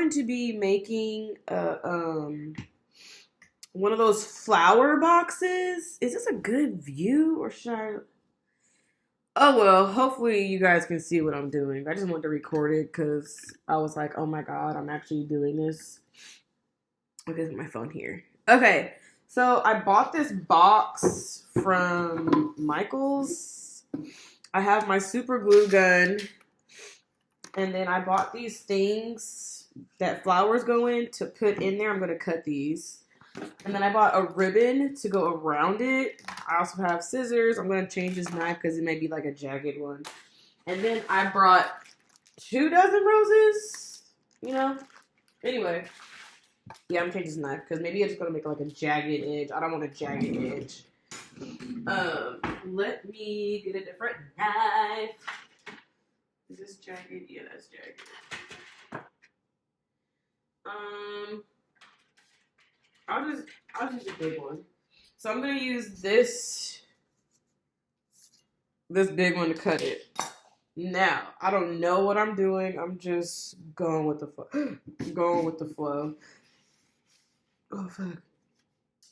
going to be making one of those flower boxes. Is this a good view or should I? Oh well, hopefully you guys can see what I'm doing. I just wanted to record it because I was like, oh my god, I'm actually doing this. Okay, my phone here. Okay, so I bought this box from Michael's. I have my super glue gun, and then I bought these things that flowers go in to put in there. I'm going to cut these. And then I bought a ribbon to go around it. I also have scissors. I'm going to change this knife because it may be like a jagged one. And then I brought 2 dozen roses, you know. Anyway, yeah, I'm changing this knife because maybe it's going to make like a jagged edge. I don't want a jagged edge. Let me get a different knife. Is this jagged? Yeah, that's jagged. I'll just a big one. So I'm gonna use this big one to cut it. Now, I don't know what I'm doing. I'm just going with the flow. Going with the flow. Oh fuck.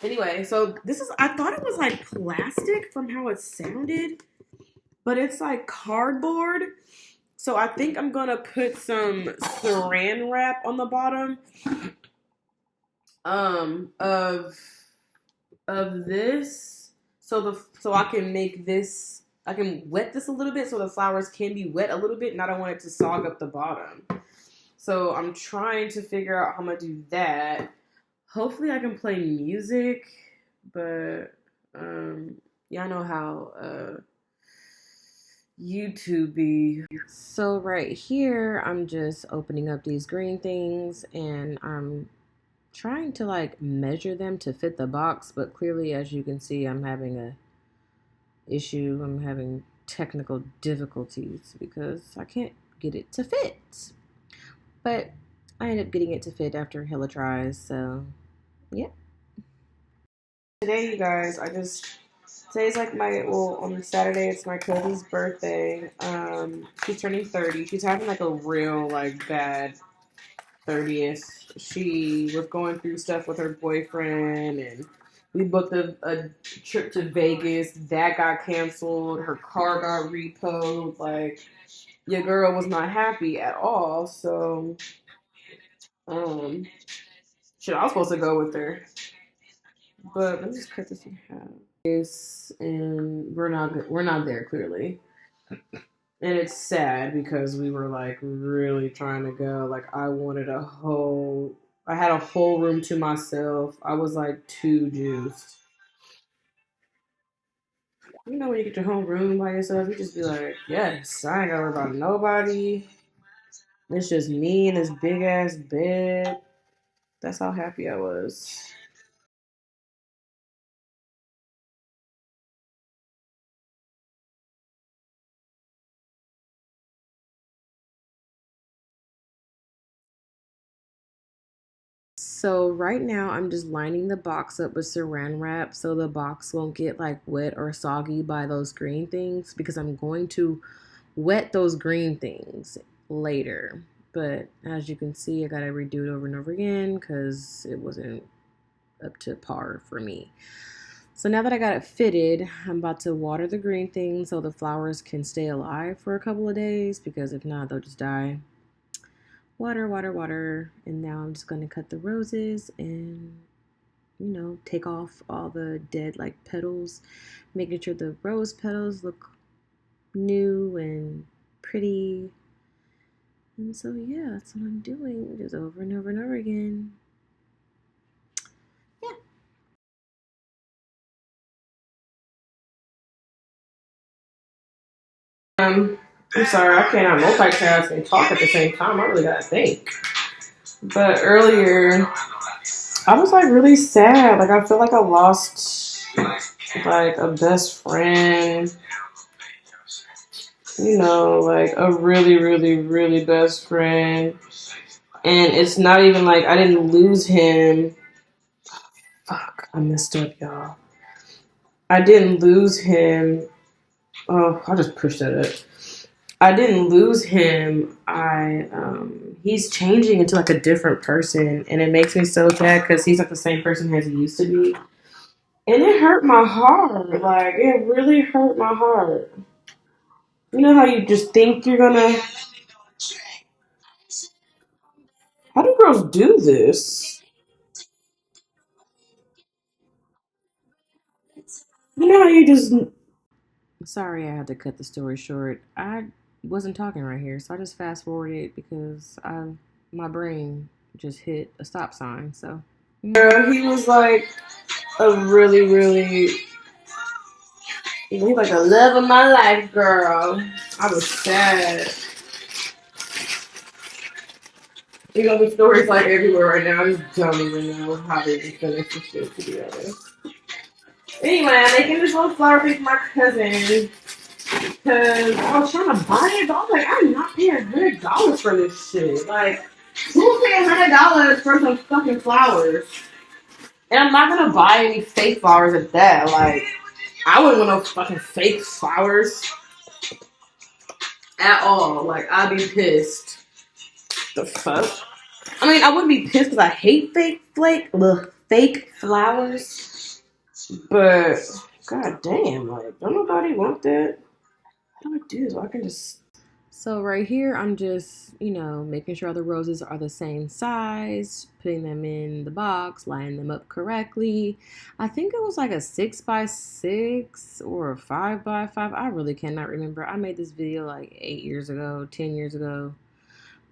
Anyway, so this is, I thought it was like plastic from how it sounded, but it's like cardboard. So I think I'm gonna put some saran wrap on the bottom of this, so I can make this, I can wet this a little bit so the flowers can be wet a little bit, and I don't want it to sog up the bottom. So I'm trying to figure out how I'm gonna do that. Hopefully I can play music, but yeah, I know how YouTube be. So right here, I'm just opening up these green things, and I'm trying to like measure them to fit the box, but clearly, as you can see, I'm having a issue. I'm having technical difficulties because I can't get it to fit. But I ended up getting it to fit after hella tries, so yeah. Today, you guys, today's like on Saturday, it's my cousin's birthday. She's turning 30. She's having like a real like bad 30th. She was going through stuff with her boyfriend, and we booked a trip to Vegas. That got canceled. Her car got repoed. Like, your girl was not happy at all. So, shit, I was supposed to go with her. But let me just cut this in half. Yes, and we're not there clearly. And it's sad because we were like really trying to go. Like, I had a whole room to myself. I was like too juiced. You know, when you get your whole room by yourself, you just be like, yes, I ain't gotta worry about nobody. It's just me in this big ass bed. That's how happy I was. So right now I'm just lining the box up with saran wrap so the box won't get like wet or soggy by those green things, because I'm going to wet those green things later. But as you can see, I gotta redo it over and over again because it wasn't up to par for me. So now that I got it fitted, I'm about to water the green things so the flowers can stay alive for a couple of days, because if not, they'll just die. Water, water, water. And now I'm just going to cut the roses and, take off all the dead like petals, making sure the rose petals look new and pretty. And so yeah, that's what I'm doing, just over and over and over again. Yeah. I'm sorry, I cannot multitask and talk at the same time. I really gotta think. But earlier, I was like really sad. Like, I feel like I lost like a best friend. Like a really, really, really best friend. And it's not even like I didn't lose him. Fuck, I messed up, y'all. I didn't lose him. Oh, I'll just push that up. I didn't lose him. He's changing into like a different person, and it makes me so sad because he's not the same person as he used to be, and it hurt my heart. Like it really hurt my heart. You know how you just think you're gonna. How do girls do this? You know how you just. Sorry, I had to cut the story short. I wasn't talking right here, so I just fast forwarded because my brain just hit a stop sign. So. Girl, he was like a really, really. He's like a love of my life, girl. I was sad. You know, the story's like everywhere right now. I just don't even know how they just finished this shit, to be honest. Anyway, I'm making this little flower cake for my cousin because I was trying to buy it, but I was like, I'm not paying $100 for this shit. Like, who's paying $100 for some fucking flowers? And I'm not gonna buy any fake flowers at that. Like, I wouldn't want no fucking fake flowers at all. Like, I'd be pissed. The fuck? I mean, I wouldn't be pissed because I hate fake flowers. But god damn, like, don't nobody want that? How do I do this? I can just. So right here, I'm just, making sure all the roses are the same size, putting them in the box, lining them up correctly. I think it was like a 6x6 or a 5x5. I really cannot remember. I made this video like 8 years ago, 10 years ago.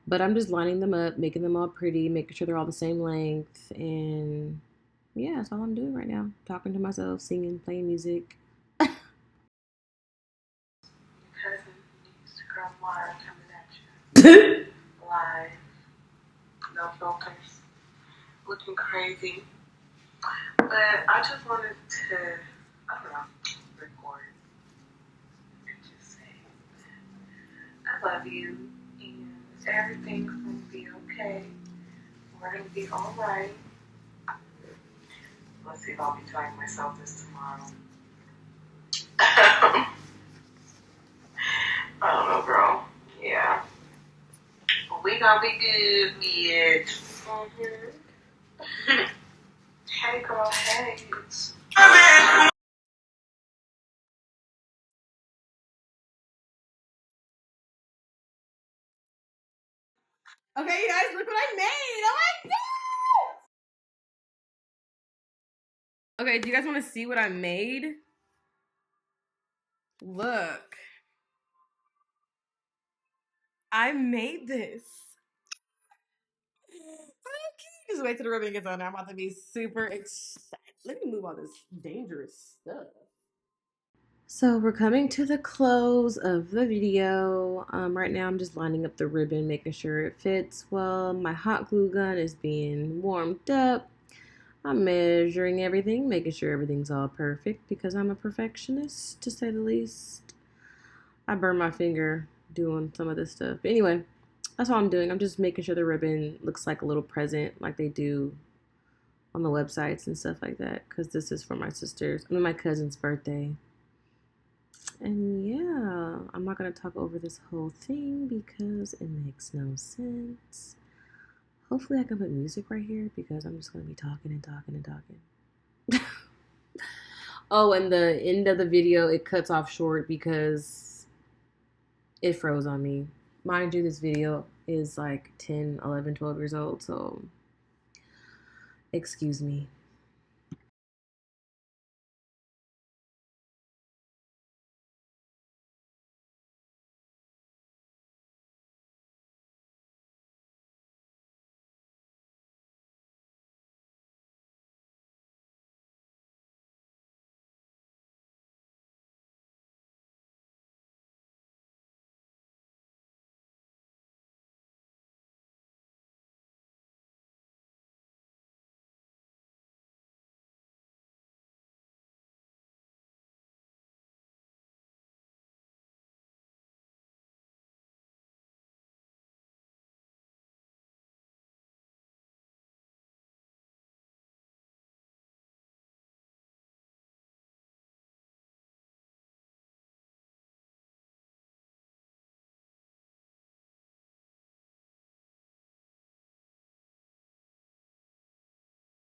But I'm just lining them up, making them all pretty, making sure they're all the same length. And yeah, that's all I'm doing right now. Talking to myself, singing, playing music. Cousin Instagram live coming at you. Live. No filters. Looking crazy. But I just wanted to, I don't know, record and just say, I love you and everything's gonna be okay. We're gonna be alright. Let's see if I'll be telling myself this tomorrow. I don't know, girl. Yeah. We gonna be good, bitch. Mm-hmm. Hey, girl, hey. Okay, you guys, look what I made. Oh my god. Okay, do you guys want to see what I made? Look. I made this. Okay, just wait till the ribbon gets on. I'm about to be super excited. Let me move all this dangerous stuff. So we're coming to the close of the video. Right now I'm just lining up the ribbon, making sure it fits well. My hot glue gun is being warmed up. I'm measuring everything, making sure everything's all perfect because I'm a perfectionist, to say the least. I burned my finger doing some of this stuff. But anyway, that's all I'm doing. I'm just making sure the ribbon looks like a little present like they do on the websites and stuff like that because this is for my cousin's birthday. And yeah, I'm not going to talk over this whole thing because it makes no sense. Hopefully I can put music right here because I'm just going to be talking and talking and talking. Oh, and the end of the video, it cuts off short because it froze on me. Mind you, this video is like 10, 11, 12 years old, so excuse me.